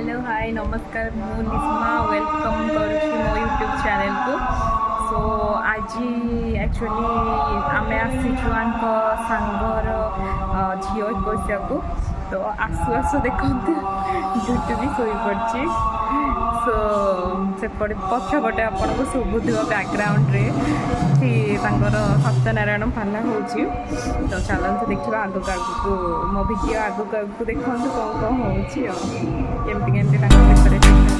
Hello hi नमस्कार मु Nisma welcome करुँची मो यूट्यूब चैनल को। सो आज एक्चुअली आम आसीचु सांगर झील 21 को तो आसु आसु देखते झुटू भी शोई पड़ी। सो सेपटे पछपटे आपन को शुभुव बैकग्राउंड रे सत्यनारायण पाला हो। तो चलते देखा आगक आगक मो भिडियो आगक आगक देखते कौन कौन होमती डेकोरेशन।